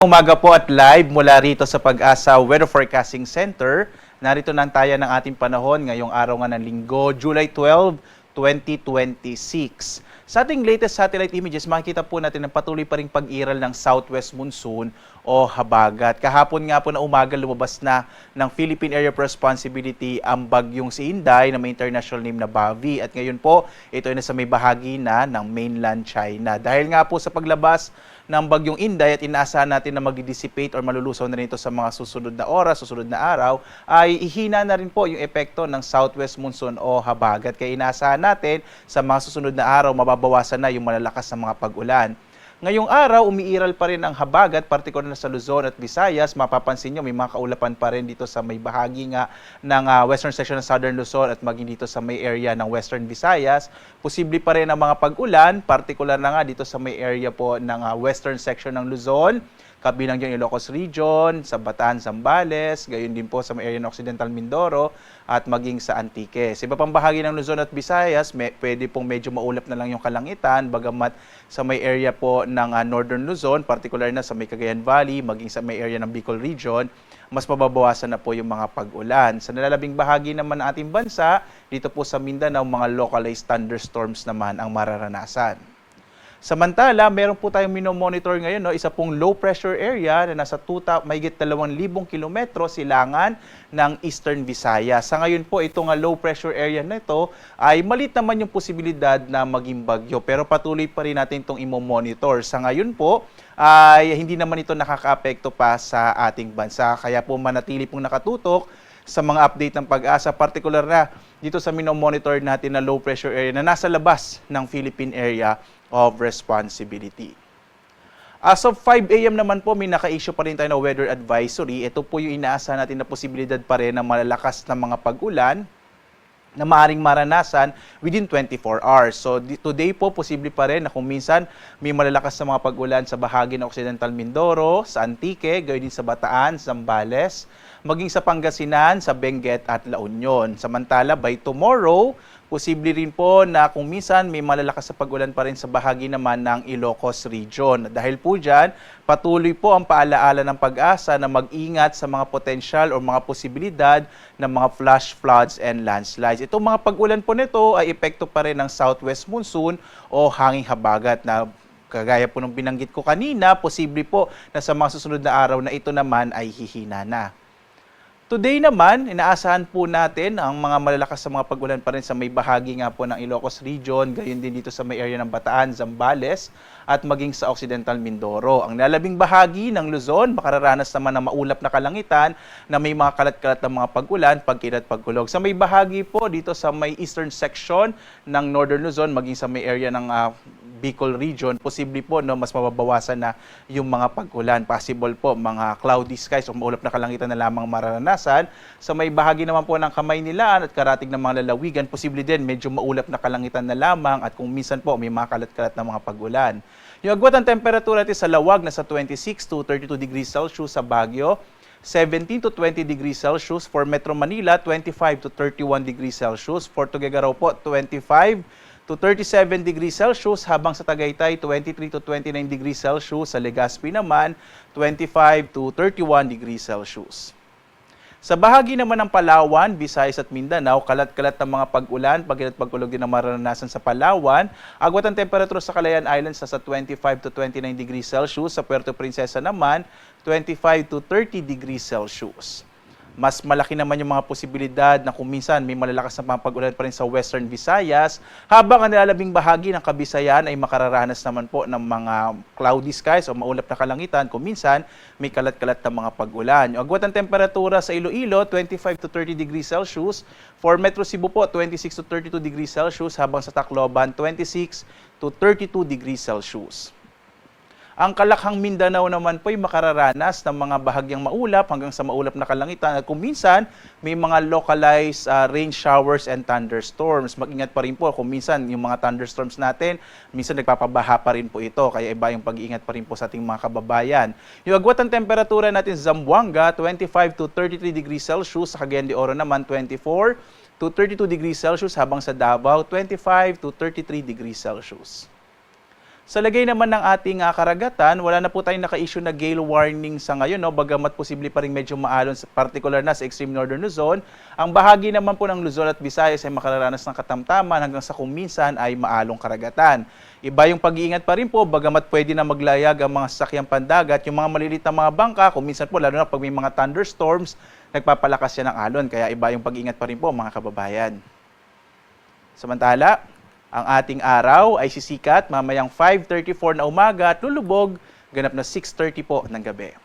Umaga po at live mula rito sa Pag-asa Weather Forecasting Center. Narito na tayo ng ating panahon ngayong araw nga ng Linggo, July 12, 2026. Sa ating latest satellite images, makikita po natin ang patuloy pa ring pag-iral ng southwest monsoon o habagat. Kahapon nga po na umaga lumabas na ng Philippine Area of Responsibility ang bagyong si Inday na may international name na Bavi. At ngayon po, ito ay nasa may bahagi na ng mainland China. Dahil nga po sa paglabas ng bagyong Inday at inaasahan natin na mag-dissipate or malulusaw na rin ito sa mga susunod na oras, susunod na araw, ay ihina na rin po yung epekto ng southwest monsoon o habagat. Kaya inaasahan natin sa mga susunod na araw, mababawasan na yung malalakas na mga pag-ulan. Ngayong araw, umiiral pa rin ang habagat, partikular na sa Luzon at Visayas. Mapapansin nyo, may mga kaulapan pa rin dito sa may bahagi nga ng western section ng Southern Luzon at maging dito sa may area ng Western Visayas. Posible pa rin ang mga pag-ulan, partikular na nga dito sa may area po ng western section ng Luzon, kabilang yung Ilocos Region, sa Bataan, Zambales, gayon din po sa may area ng Occidental Mindoro at maging sa Antique. Sa iba pang bahagi ng Luzon at Visayas, pwede pong medyo maulap na lang yung kalangitan, bagamat sa may area po ng Northern Luzon, particular na sa may Cagayan Valley, maging sa may area ng Bicol Region, mas mababawasan na po yung mga pag-ulan. Sa nalalabing bahagi naman ng ating bansa, dito po sa Mindanao, mga localized thunderstorms naman ang mararanasan. Samantala, meron po tayong minomonitor ngayon, isa pong low pressure area na nasa mahigit 2,000 kilometro silangan ng Eastern Visayas. Sa ngayon po, itong low pressure area na ito ay malit naman yung posibilidad na maging bagyo, pero patuloy pa rin natin itong imomonitor. Sa ngayon po, ay hindi naman ito nakaka-apekto pa sa ating bansa. Kaya po manatili pong nakatutok sa mga update ng Pag-asa, particular na dito sa minomonitor natin na low pressure area na nasa labas ng Philippine Area of Responsibility. As of 5 a.m. naman po, may naka-issue pa rin tayo na weather advisory. Ito po yung inaasahan natin na posibilidad pa rin ng malalakas na mga pag-ulan na maaaring maranasan within 24 hours. So today po, posible pa rin na kung minsan may malalakas na mga pag-ulan sa bahagi ng Occidental Mindoro, sa Antique, gayon din sa Bataan, Zambales, maging sa Pangasinan, sa Benguet at La Union. Samantala, by tomorrow, posible rin po na kung minsan may malalakas sa pag-ulan pa rin sa bahagi naman ng Ilocos Region. Dahil po dyan, patuloy po ang paalaala ng Pag-asa na mag-ingat sa mga potensyal o mga posibilidad ng mga flash floods and landslides. Itong mga pag-ulan po nito ay epekto pa rin ng southwest monsoon o hanging habagat na kagaya po ng binanggit ko kanina, posible po na sa mga susunod na araw na ito naman ay hihina na. Today naman, inaasahan po natin ang mga malalakas sa mga pag-ulan pa rin sa may bahagi nga po ng Ilocos Region, gayon din dito sa may area ng Bataan, Zambales, at maging sa Occidental Mindoro. Ang lalabing bahagi ng Luzon, makararanas naman ng maulap na kalangitan na may mga kalat-kalat na mga pag-ulan, pagkilat, pagkulog. Sa may bahagi po dito sa may eastern section ng Northern Luzon, maging sa may area ng Bicol Region, posible po mas mababawasan na yung mga pag-ulan. Possible po mga cloudy skies o maulap na kalangitan na lamang mararanasan. Sa may bahagi naman po ng Kamaynilaan at karatig ng mga lalawigan, posible din medyo maulap na kalangitan na lamang at kung minsan po may mga kalat-kalat na mga pag-ulan. Yung agwat ng temperatura natin sa Lawag nasa 26 to 32 degrees Celsius, sa Baguio 17 to 20 degrees Celsius, for Metro Manila 25 to 31 degrees Celsius, for Tuguegarao po 25 to 37 degrees Celsius, habang sa Tagaytay 23 to 29 degrees Celsius, sa Legazpi naman 25 to 31 degrees Celsius. Sa bahagi naman ng Palawan, Visayas at Mindanao, kalat-kalat ng mga pag-ulan, pagkilat pagkulog din ang mararanasan sa Palawan. Agwat ang temperatura sa Calayan Islands sa 25 to 29 degrees Celsius, sa Puerto Princesa naman 25 to 30 degrees Celsius. Mas malaki naman yung mga posibilidad na kung minsan may malalakas na mga pag-ulan pa rin sa Western Visayas, habang ang nilalabing bahagi ng Kabisayan ay makararanas naman po ng mga cloudy skies o maulap na kalangitan, kung minsan may kalat-kalat na mga pag-ulan. Yung agwat ng temperatura sa Iloilo, 25 to 30 degrees Celsius, for Metro Cebu po 26 to 32 degrees Celsius, habang sa Tacloban 26 to 32 degrees Celsius. Ang Kalakhang Mindanao naman po ay makararanas ng mga bahagyang maulap hanggang sa maulap na kalangitan. At kung minsan, may mga localized rain showers and thunderstorms. Mag-ingat pa rin po kung minsan yung mga thunderstorms natin, minsan nagpapabaha pa rin po ito. Kaya iba yung pag-iingat pa rin po sa ating mga kababayan. Yung agwat ng temperatura natin sa Zamboanga, 25 to 33 degrees Celsius. Sa Cagayan de Oro naman, 24 to 32 degrees Celsius. Habang sa Davao, 25 to 33 degrees Celsius. Sa lagay naman ng ating karagatan, wala na po tayong naka-issue na gale warning sa ngayon, no? Bagamat posible pa rin medyo maalon, particular na sa extreme northern Luzon. Ang bahagi naman po ng Luzon at Visayas ay makararanas ng katamtaman hanggang sa kung minsan ay maalong karagatan. Iba yung pag-iingat pa rin po, bagamat pwede na maglayag ang mga sasakyang pandagat, yung mga maliliit na mga bangka, kung minsan po, lalo na pag may mga thunderstorms, nagpapalakas yan ng alon. Kaya iba yung pag-iingat pa rin po, mga kababayan. Samantala, ang ating araw ay sisikat mamayang 5:34 na umaga at lulubog ganap na 6:30 po ng gabi.